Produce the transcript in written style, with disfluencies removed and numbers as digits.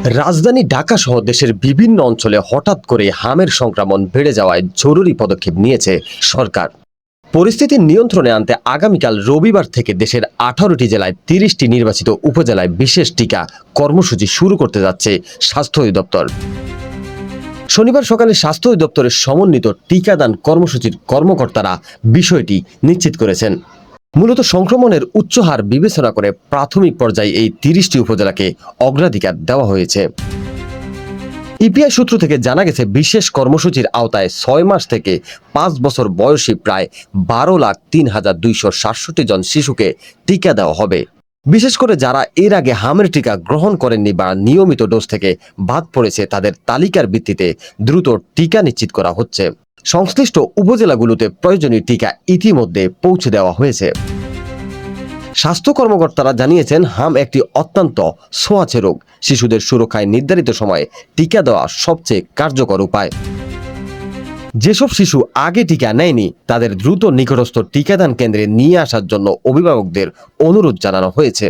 রাজধানী ঢাকা সহ দেশের বিভিন্ন অঞ্চলে হঠাৎ করে হামের সংক্রমণ বেড়ে যাওয়ায় জরুরি পদক্ষেপ নিয়েছে সরকার। পরিস্থিতি নিয়ন্ত্রণে আনতে আগামীকাল রবিবার থেকে দেশের 18টি জেলায় 30টি নির্বাচিত উপজেলায় বিশেষ টিকা কর্মসূচি শুরু করতে যাচ্ছে স্বাস্থ্য অধিদপ্তর। শনিবার সকালে স্বাস্থ্য অধিদপ্তরের সমন্বিত টিকাদান কর্মসূচির কর্মকর্তারা বিষয়টি নিশ্চিত করেছেন। মূলত সংক্রমণের উচ্চ হার বিবেচনা করে প্রাথমিক পর্যায়ে এই 30টি উপজেলাকে অগ্রাধিকার দেওয়া হয়েছে। ইপিআই সূত্র থেকে জানা গেছে, বিশেষ কর্মসূচির আওতায় 6 মাস থেকে 5 বছর বয়সী প্রায় 12,03,267 জন শিশুকে টিকা দেওয়া হবে। বিশেষ করে যারা এর আগে হামের টিকা গ্রহণ করেননি বা নিয়মিত ডোজ থেকে বাদ পড়েছে, তাদের তালিকার ভিত্তিতে দ্রুত টিকা নিশ্চিত করা হচ্ছে। সংশ্লিষ্ট উপজেলাগুলোতে প্রয়োজনীয় টিকা ইতিমধ্যে পৌঁছে দেওয়া হয়েছে। স্বাস্থ্য কর্মকর্তারা জানিয়েছেন, হাম একটি অত্যন্ত ছোঁয়াচে রোগ। শিশুদের সুরক্ষায় নির্ধারিত সময়ে টিকা দেওয়া সবচেয়ে কার্যকর উপায়। যেসব শিশু আগে টিকা নেয়নি তাদের দ্রুত নিকটস্থ টিকাদান কেন্দ্রে নিয়ে আসার জন্য অভিভাবকদের অনুরোধ জানানো হয়েছে।